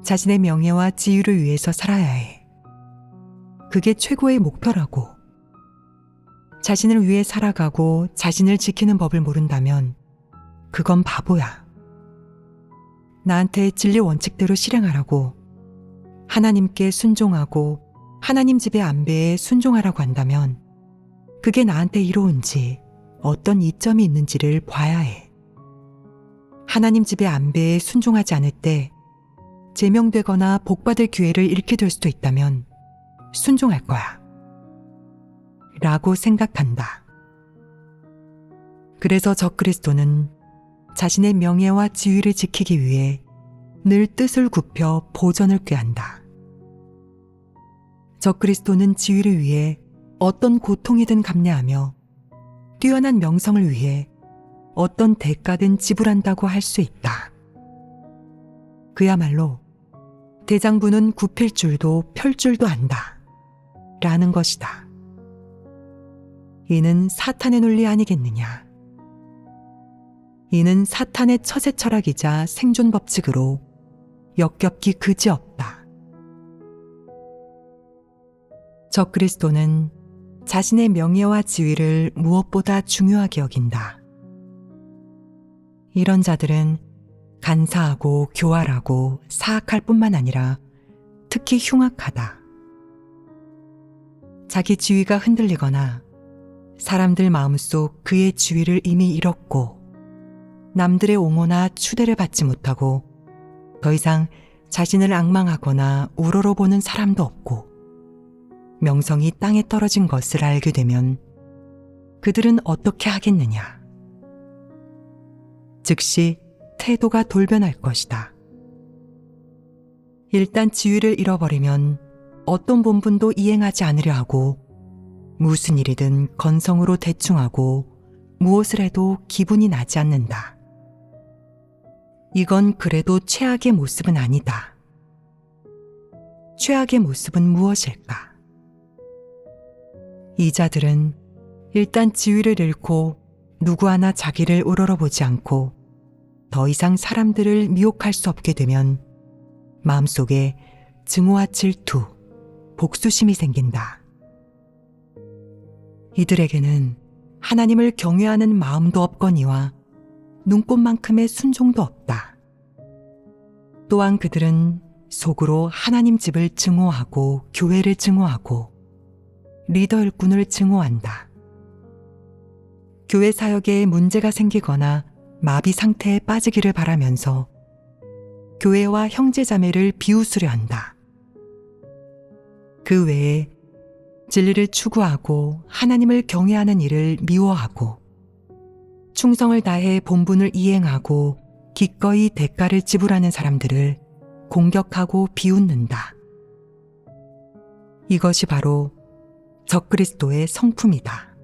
자신의 명예와 지위를 위해서 살아야 해. 그게 최고의 목표라고. 자신을 위해 살아가고 자신을 지키는 법을 모른다면 그건 바보야. 나한테 진리 원칙대로 실행하라고, 하나님께 순종하고 하나님 집의 안배에 순종하라고 한다면 그게 나한테 이로운지 어떤 이점이 있는지를 봐야 해. 하나님 집의 안배에 순종하지 않을 때 제명되거나 복받을 기회를 잃게 될 수도 있다면 순종할 거야. 라고 생각한다. 그래서 적그리스도는 자신의 명예와 지위를 지키기 위해 늘 뜻을 굽혀 보전을 꾀한다. 적그리스도는 지위를 위해 어떤 고통이든 감내하며 뛰어난 명성을 위해 어떤 대가든 지불한다고 할 수 있다. 그야말로 대장부는 굽힐 줄도 펼 줄도 안다. 라는 것이다. 이는 사탄의 논리 아니겠느냐? 이는 사탄의 처세 철학이자 생존 법칙으로 역겹기 그지없다. 적그리스도는 자신의 명예와 지위를 무엇보다 중요하게 여긴다. 이런 자들은 간사하고 교활하고 사악할 뿐만 아니라 특히 흉악하다. 자기 지위가 흔들리거나 사람들 마음속 그의 지위를 이미 잃었고 남들의 옹호나 추대를 받지 못하고 더 이상 자신을 앙망하거나 우러러보는 사람도 없고 명성이 땅에 떨어진 것을 알게 되면 그들은 어떻게 하겠느냐? 즉시 태도가 돌변할 것이다. 일단 지위를 잃어버리면 어떤 본분도 이행하지 않으려 하고 무슨 일이든 건성으로 대충하고 무엇을 해도 기분이 나지 않는다. 이건 그래도 최악의 모습은 아니다. 최악의 모습은 무엇일까? 이 자들은 일단 지위를 잃고 누구 하나 자기를 우러러보지 않고 더 이상 사람들을 미혹할 수 없게 되면 마음속에 증오와 질투, 복수심이 생긴다. 이들에게는 하나님을 경외하는 마음도 없거니와 눈꽃만큼의 순종도 없다. 또한 그들은 속으로 하나님 집을 증오하고 교회를 증오하고 리더 일꾼을 증오한다. 교회 사역에 문제가 생기거나 마비 상태에 빠지기를 바라면서 교회와 형제자매를 비웃으려 한다. 그 외에 진리를 추구하고 하나님을 경외하는 일을 미워하고 충성을 다해 본분을 이행하고 기꺼이 대가를 지불하는 사람들을 공격하고 비웃는다. 이것이 바로 적그리스도의 성품이다.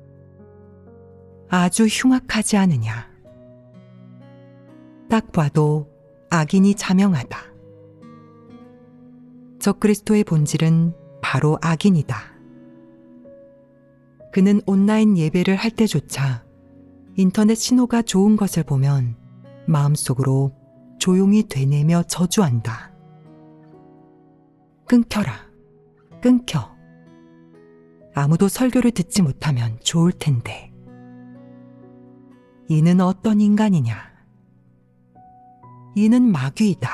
아주 흉악하지 않으냐? 딱 봐도 악인이 자명하다. 적그리스도의 본질은 바로 악인이다. 그는 온라인 예배를 할 때조차 인터넷 신호가 좋은 것을 보면 마음속으로 조용히 되뇌며 저주한다. 끊겨라. 끊겨. 아무도 설교를 듣지 못하면 좋을 텐데. 이는 어떤 인간이냐? 이는 마귀이다.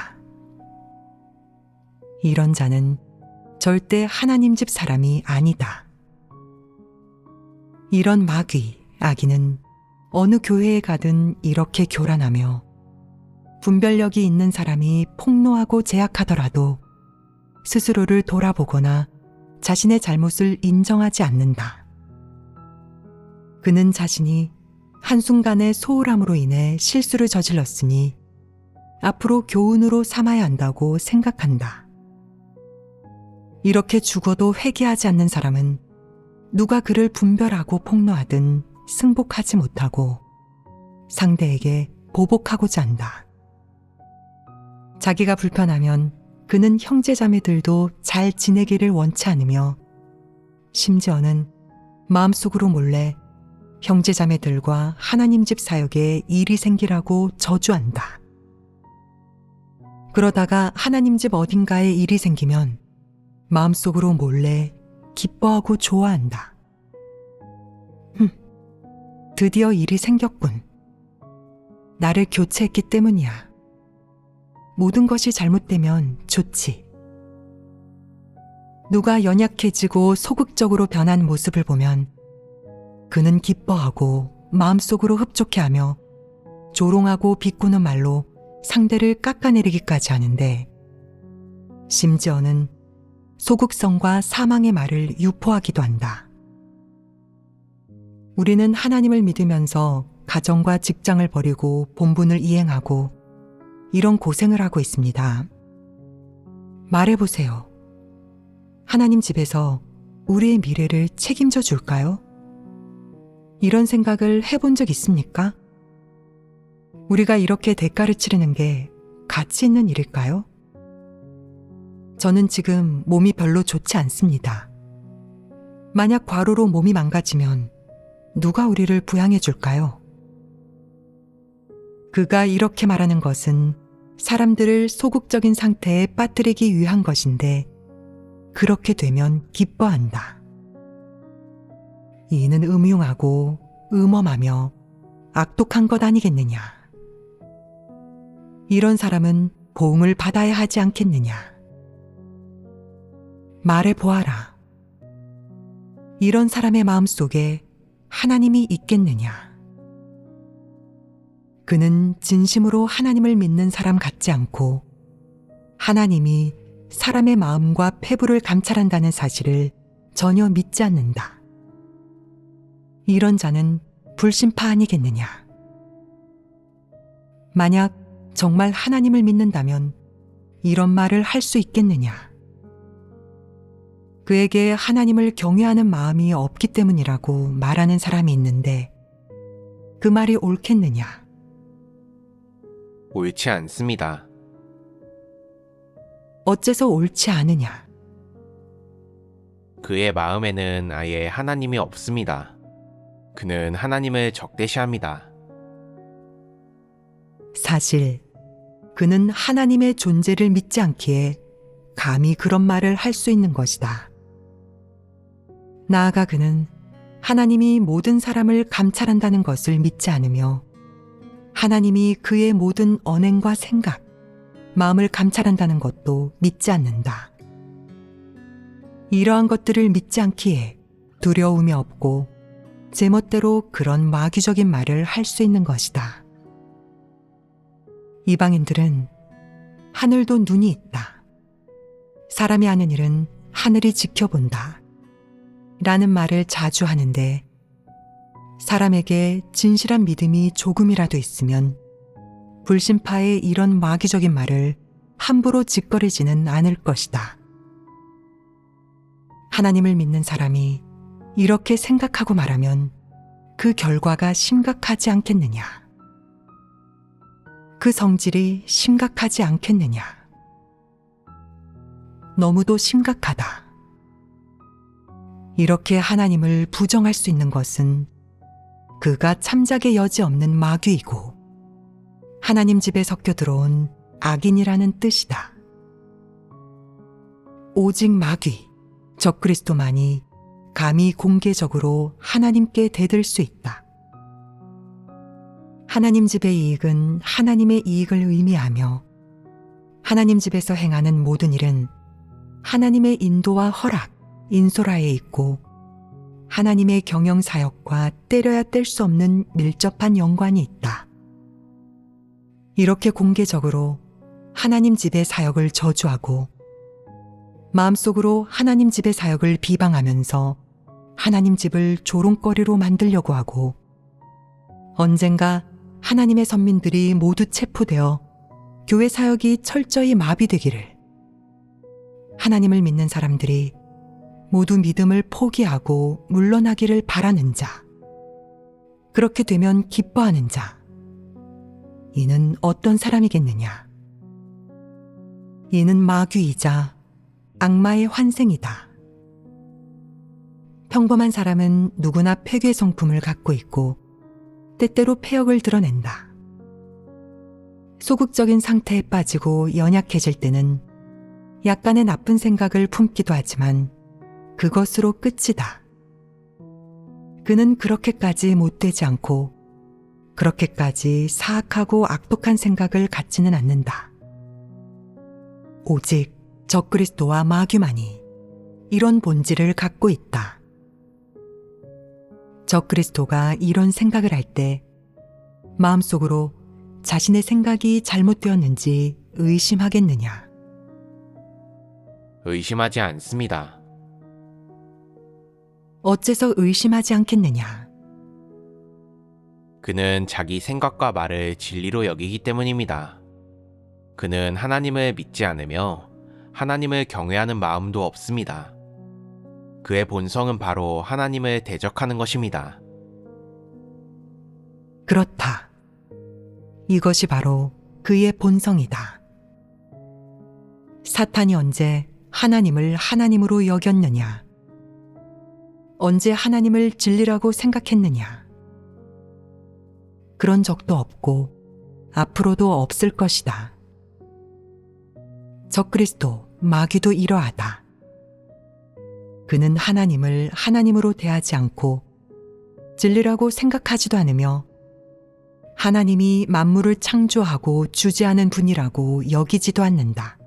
이런 자는 절대 하나님 집 사람이 아니다. 이런 마귀, 악인은 어느 교회에 가든 이렇게 교란하며 분별력이 있는 사람이 폭로하고 제약하더라도 스스로를 돌아보거나 자신의 잘못을 인정하지 않는다. 그는 자신이 한순간의 소홀함으로 인해 실수를 저질렀으니 앞으로 교훈으로 삼아야 한다고 생각한다. 이렇게 죽어도 회개하지 않는 사람은 누가 그를 분별하고 폭로하든 승복하지 못하고 상대에게 보복하고자 한다. 자기가 불편하면 그는 형제자매들도 잘 지내기를 원치 않으며 심지어는 마음속으로 몰래 형제자매들과 하나님 집 사역에 일이 생기라고 저주한다. 그러다가 하나님 집 어딘가에 일이 생기면 마음속으로 몰래 기뻐하고 좋아한다. 드디어 일이 생겼군. 나를 교체했기 때문이야. 모든 것이 잘못되면 좋지. 누가 연약해지고 소극적으로 변한 모습을 보면 그는 기뻐하고 마음속으로 흡족해하며 조롱하고 비꼬는 말로 상대를 깎아내리기까지 하는데 심지어는 소극성과 사망의 말을 유포하기도 한다. 우리는 하나님을 믿으면서 가정과 직장을 버리고 본분을 이행하고 이런 고생을 하고 있습니다. 말해보세요. 하나님 집에서 우리의 미래를 책임져 줄까요? 이런 생각을 해본 적 있습니까? 우리가 이렇게 대가를 치르는 게 가치 있는 일일까요? 저는 지금 몸이 별로 좋지 않습니다. 만약 과로로 몸이 망가지면 누가 우리를 부양해 줄까요? 그가 이렇게 말하는 것은 사람들을 소극적인 상태에 빠뜨리기 위한 것인데 그렇게 되면 기뻐한다. 이는 음흉하고 음험하며 악독한 것 아니겠느냐. 이런 사람은 보응을 받아야 하지 않겠느냐. 말해보아라. 이런 사람의 마음속에 하나님이 있겠느냐. 그는 진심으로 하나님을 믿는 사람 같지 않고 하나님이 사람의 마음과 패부를 감찰한다는 사실을 전혀 믿지 않는다. 이런 자는 불신파 아니겠느냐. 만약 정말 하나님을 믿는다면 이런 말을 할 수 있겠느냐. 그에게 하나님을 경외하는 마음이 없기 때문이라고 말하는 사람이 있는데 그 말이 옳겠느냐? 옳지 않습니다. 어째서 옳지 않으냐? 그의 마음에는 아예 하나님이 없습니다. 그는 하나님을 적대시합니다. 사실 그는 하나님의 존재를 믿지 않기에 감히 그런 말을 할 수 있는 것이다. 나아가 그는 하나님이 모든 사람을 감찰한다는 것을 믿지 않으며 하나님이 그의 모든 언행과 생각, 마음을 감찰한다는 것도 믿지 않는다. 이러한 것들을 믿지 않기에 두려움이 없고 제멋대로 그런 마귀적인 말을 할 수 있는 것이다. 이방인들은 하늘도 눈이 있다. 사람이 하는 일은 하늘이 지켜본다. 라는 말을 자주 하는데 사람에게 진실한 믿음이 조금이라도 있으면 불신파의 이런 마귀적인 말을 함부로 짓거리지는 않을 것이다. 하나님을 믿는 사람이 이렇게 생각하고 말하면 그 결과가 심각하지 않겠느냐? 그 성질이 심각하지 않겠느냐? 너무도 심각하다. 이렇게 하나님을 부정할 수 있는 것은 그가 참작의 여지 없는 마귀이고 하나님 집에 섞여 들어온 악인이라는 뜻이다. 오직 마귀, 적그리스도만이 감히 공개적으로 하나님께 대들 수 있다. 하나님 집의 이익은 하나님의 이익을 의미하며 하나님 집에서 행하는 모든 일은 하나님의 인도와 허락, 인솔하에 있고 하나님의 경영사역과 때려야 뗄 수 없는 밀접한 연관이 있다. 이렇게 공개적으로 하나님 집의 사역을 저주하고 마음속으로 하나님 집의 사역을 비방하면서 하나님 집을 조롱거리로 만들려고 하고, 언젠가 하나님의 선민들이 모두 체포되어 교회 사역이 철저히 마비되기를, 하나님을 믿는 사람들이 모두 믿음을 포기하고 물러나기를 바라는 자, 그렇게 되면 기뻐하는 자, 이는 어떤 사람이겠느냐? 이는 마귀이자 악마의 환생이다. 평범한 사람은 누구나 폐괴 성품을 갖고 있고 때때로 폐역을 드러낸다. 소극적인 상태에 빠지고 연약해질 때는 약간의 나쁜 생각을 품기도 하지만 그것으로 끝이다. 그는 그렇게까지 못되지 않고 그렇게까지 사악하고 악독한 생각을 갖지는 않는다. 오직 적그리스도와 마귀만이 이런 본질을 갖고 있다. 적그리스도가 이런 생각을 할 때 마음속으로 자신의 생각이 잘못되었는지 의심하겠느냐? 의심하지 않습니다. 어째서 의심하지 않겠느냐? 그는 자기 생각과 말을 진리로 여기기 때문입니다. 그는 하나님을 믿지 않으며 하나님을 경외하는 마음도 없습니다. 그의 본성은 바로 하나님을 대적하는 것입니다. 그렇다. 이것이 바로 그의 본성이다. 사탄이 언제 하나님을 하나님으로 여겼느냐? 언제 하나님을 진리라고 생각했느냐? 그런 적도 없고 앞으로도 없을 것이다. 적그리스도, 마귀도 이러하다. 그는 하나님을 하나님으로 대하지 않고 진리라고 생각하지도 않으며 하나님이 만물을 창조하고 주재하는 분이라고 여기지도 않는다.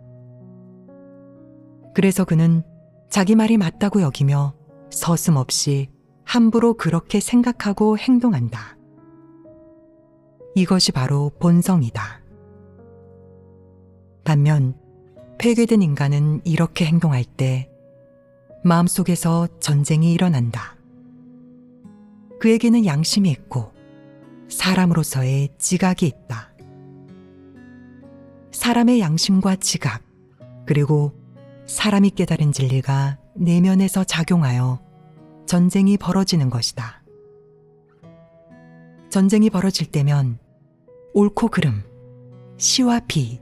그래서 그는 자기 말이 맞다고 여기며 서슴없이 함부로 그렇게 생각하고 행동한다. 이것이 바로 본성이다. 반면 폐괴된 인간은 이렇게 행동할 때 마음속에서 전쟁이 일어난다. 그에게는 양심이 있고 사람으로서의 지각이 있다. 사람의 양심과 지각, 그리고 사람이 깨달은 진리가 내면에서 작용하여 전쟁이 벌어지는 것이다. 전쟁이 벌어질 때면 옳고 그름, 시와 비,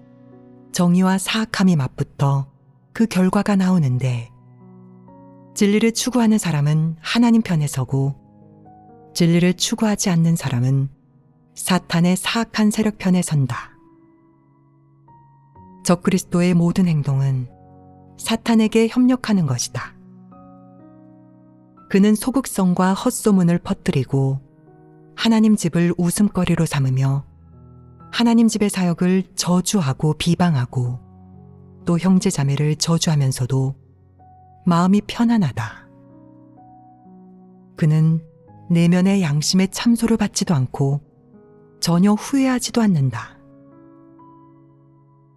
정의와 사악함이 맞붙어 그 결과가 나오는데, 진리를 추구하는 사람은 하나님 편에 서고 진리를 추구하지 않는 사람은 사탄의 사악한 세력 편에 선다. 적그리스도의 모든 행동은 사탄에게 협력하는 것이다. 그는 소극성과 헛소문을 퍼뜨리고 하나님 집을 웃음거리로 삼으며 하나님 집의 사역을 저주하고 비방하고 또 형제 자매를 저주하면서도 마음이 편안하다. 그는 내면의 양심의 참소를 받지도 않고 전혀 후회하지도 않는다.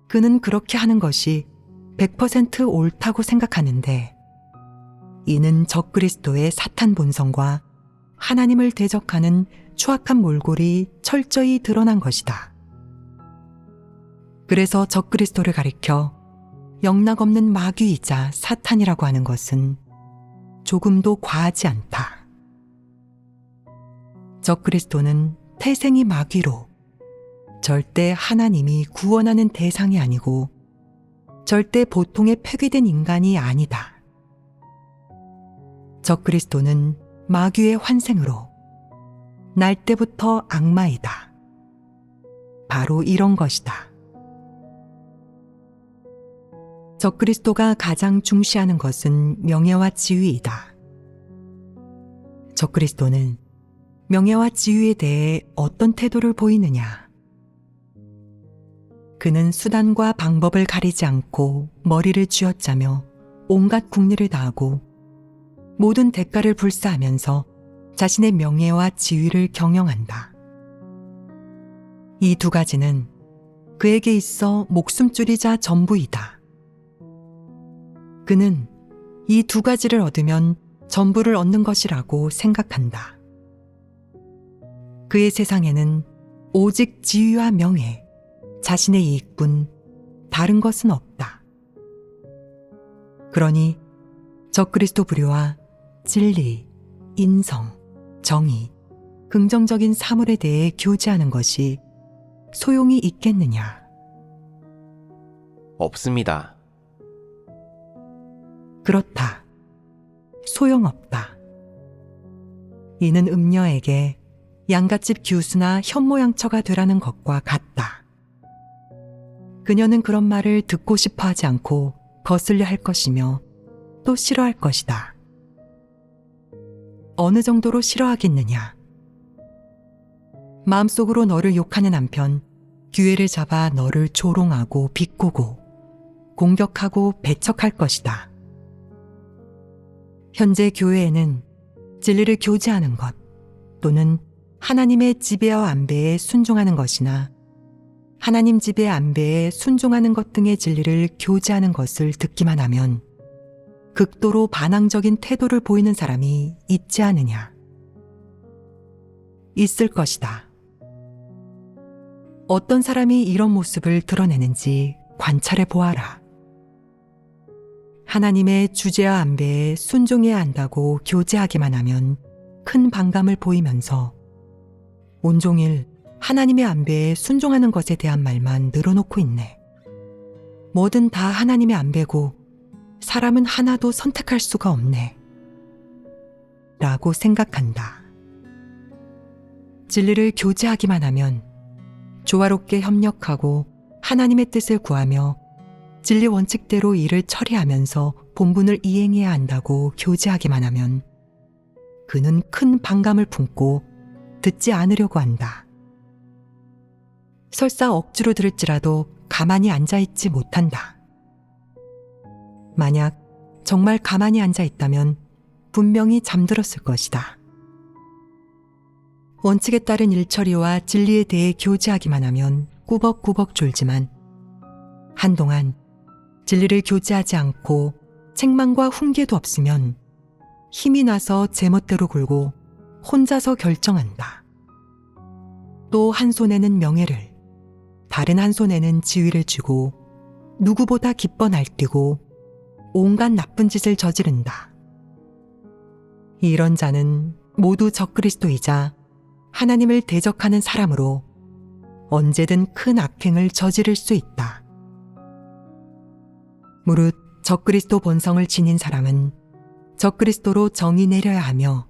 그는 그렇게 하는 것이 100% 옳다고 생각하는데, 이는 적그리스도의 사탄 본성과 하나님을 대적하는 추악한 몰골이 철저히 드러난 것이다. 그래서 적그리스도를 가리켜 영락없는 마귀이자 사탄이라고 하는 것은 조금도 과하지 않다. 적그리스도는 태생이 마귀로 절대 하나님이 구원하는 대상이 아니고 절대 보통의 폐괴된 인간이 아니다. 적그리스도는 마귀의 환생으로 날 때부터 악마이다. 바로 이런 것이다. 적그리스도가 가장 중시하는 것은 명예와 지위이다. 적그리스도는 명예와 지위에 대해 어떤 태도를 보이느냐? 그는 수단과 방법을 가리지 않고 머리를 쥐어짜며 온갖 국리를 다하고 모든 대가를 불사하면서 자신의 명예와 지위를 경영한다. 이 두 가지는 그에게 있어 목숨줄이자 전부이다. 그는 이 두 가지를 얻으면 전부를 얻는 것이라고 생각한다. 그의 세상에는 오직 지위와 명예, 자신의 이익뿐 다른 것은 없다. 그러니 적그리스도 불효와 진리, 인성, 정의, 긍정적인 사물에 대해 교제하는 것이 소용이 있겠느냐? 없습니다. 그렇다. 소용없다. 이는 음녀에게 양갓집 규수나 현모양처가 되라는 것과 같다. 그녀는 그런 말을 듣고 싶어 하지 않고 거슬려 할 것이며 또 싫어할 것이다. 어느 정도로 싫어하겠느냐? 마음속으로 너를 욕하는 한편 기회를 잡아 너를 조롱하고 비꼬고 공격하고 배척할 것이다. 현재 교회에는 진리를 교제하는 것 또는 하나님의 지배와 안배에 순종하는 것이나 하나님 지배 안배에 순종하는 것 등의 진리를 교제하는 것을 듣기만 하면 극도로 반항적인 태도를 보이는 사람이 있지 않으냐? 있을 것이다. 어떤 사람이 이런 모습을 드러내는지 관찰해 보아라. 하나님의 주제와 안배에 순종해야 한다고 교제하기만 하면 큰 반감을 보이면서 온종일 하나님의 안배에 순종하는 것에 대한 말만 늘어놓고 있네. 뭐든 다 하나님의 안배고 사람은 하나도 선택할 수가 없네. 라고 생각한다. 진리를 교제하기만 하면 조화롭게 협력하고 하나님의 뜻을 구하며 진리 원칙대로 일을 처리하면서 본분을 이행해야 한다고 교제하기만 하면 그는 큰 반감을 품고 듣지 않으려고 한다. 설사 억지로 들을지라도 가만히 앉아있지 못한다. 만약 정말 가만히 앉아있다면 분명히 잠들었을 것이다. 원칙에 따른 일처리와 진리에 대해 교제하기만 하면 꾸벅꾸벅 졸지만 한동안 진리를 교제하지 않고 책망과 훈계도 없으면 힘이 나서 제멋대로 굴고 혼자서 결정한다. 또 한 손에는 명예를, 다른 한 손에는 지위를 쥐고 누구보다 기뻐 날뛰고 온갖 나쁜 짓을 저지른다. 이런 자는 모두 적그리스도이자 하나님을 대적하는 사람으로 언제든 큰 악행을 저지를 수 있다. 무릇 적그리스도 본성을 지닌 사람은 적그리스도로 정의 내려야 하며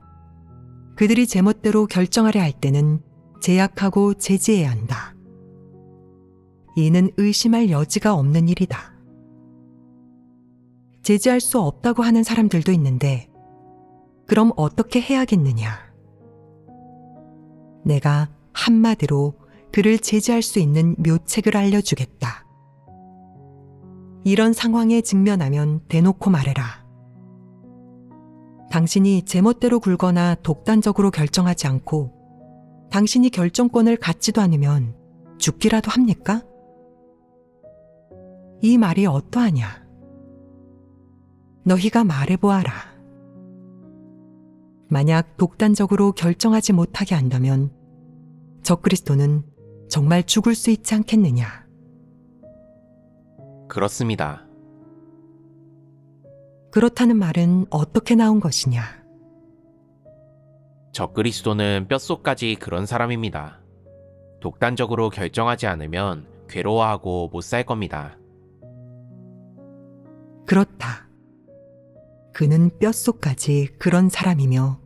그들이 제멋대로 결정하려 할 때는 제약하고 제지해야 한다. 이는 의심할 여지가 없는 일이다. 제지할 수 없다고 하는 사람들도 있는데 그럼 어떻게 해야겠느냐? 내가 한마디로 그를 제지할 수 있는 묘책을 알려주겠다. 이런 상황에 직면하면 대놓고 말해라. 당신이 제멋대로 굴거나 독단적으로 결정하지 않고 당신이 결정권을 갖지도 않으면 죽기라도 합니까? 이 말이 어떠하냐? 너희가 말해보아라. 만약 독단적으로 결정하지 못하게 한다면 적그리스도는 정말 죽을 수 있지 않겠느냐? 그렇습니다. 그렇다는 말은 어떻게 나온 것이냐? 적그리스도는 뼛속까지 그런 사람입니다. 독단적으로 결정하지 않으면 괴로워하고 못 살 겁니다. 그렇다. 그는 뼛속까지 그런 사람이며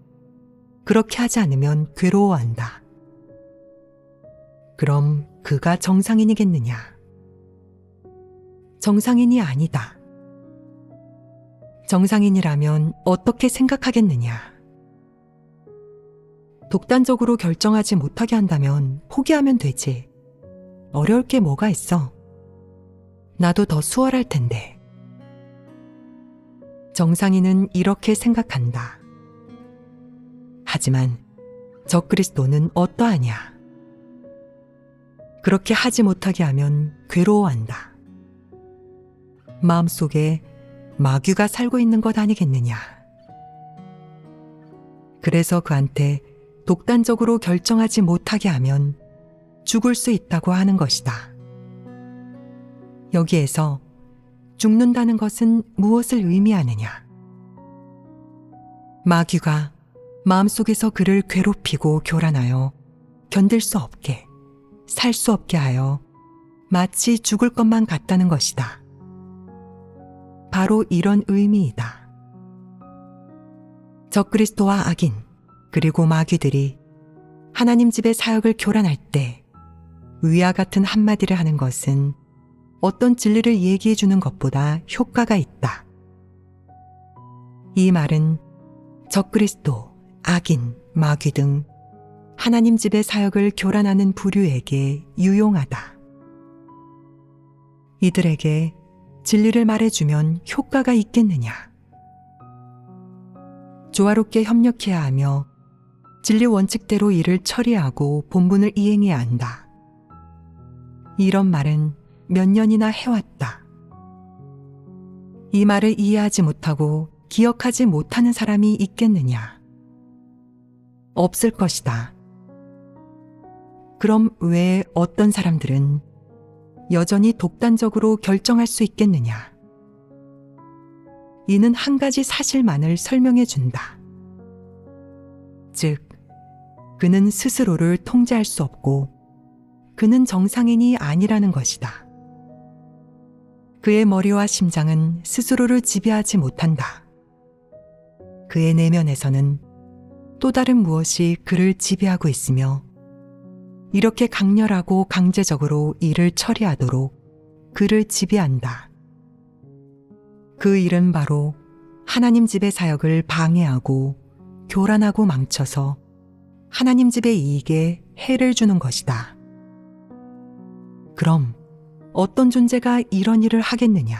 그렇게 하지 않으면 괴로워한다. 그럼 그가 정상인이겠느냐? 정상인이 아니다. 정상인이라면 어떻게 생각하겠느냐? 독단적으로 결정하지 못하게 한다면 포기하면 되지. 어려울 게 뭐가 있어? 나도 더 수월할 텐데. 정상인은 이렇게 생각한다. 하지만 적그리스도는 어떠하냐? 그렇게 하지 못하게 하면 괴로워한다. 마음속에 마귀가 살고 있는 것 아니겠느냐. 그래서 그한테 독단적으로 결정하지 못하게 하면 죽을 수 있다고 하는 것이다. 여기에서 죽는다는 것은 무엇을 의미하느냐? 마귀가 마음속에서 그를 괴롭히고 교란하여 견딜 수 없게, 살 수 없게 하여 마치 죽을 것만 같다는 것이다. 바로 이런 의미이다. 적그리스도와 악인, 그리고 마귀들이 하나님 집의 사역을 교란할 때 위와 같은 한마디를 하는 것은 어떤 진리를 얘기해 주는 것보다 효과가 있다. 이 말은 적그리스도, 악인, 마귀 등 하나님 집의 사역을 교란하는 부류에게 유용하다. 이들에게 진리를 말해주면 효과가 있겠느냐? 조화롭게 협력해야 하며 진리 원칙대로 일을 처리하고 본분을 이행해야 한다. 이런 말은 몇 년이나 해왔다. 이 말을 이해하지 못하고 기억하지 못하는 사람이 있겠느냐? 없을 것이다. 그럼 왜 어떤 사람들은 여전히 독단적으로 결정할 수 있겠느냐? 이는 한 가지 사실만을 설명해 준다. 즉, 그는 스스로를 통제할 수 없고 그는 정상인이 아니라는 것이다. 그의 머리와 심장은 스스로를 지배하지 못한다. 그의 내면에서는 또 다른 무엇이 그를 지배하고 있으며 이렇게 강렬하고 강제적으로 일을 처리하도록 그를 지배한다. 그 일은 바로 하나님 집의 사역을 방해하고 교란하고 망쳐서 하나님 집의 이익에 해를 주는 것이다. 그럼 어떤 존재가 이런 일을 하겠느냐?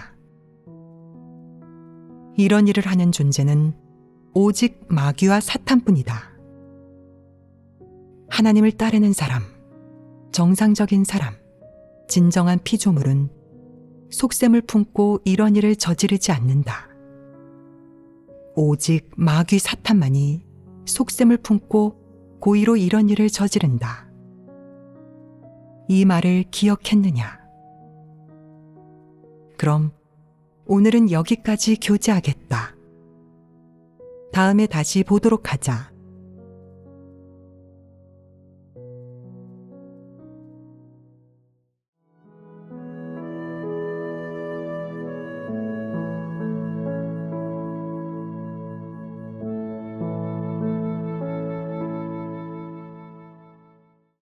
이런 일을 하는 존재는 오직 마귀와 사탄뿐이다. 하나님을 따르는 사람, 정상적인 사람, 진정한 피조물은 속셈을 품고 이런 일을 저지르지 않는다. 오직 마귀 사탄만이 속셈을 품고 고의로 이런 일을 저지른다. 이 말을 기억했느냐? 그럼 오늘은 여기까지 교제하겠다. 다음에 다시 보도록 하자.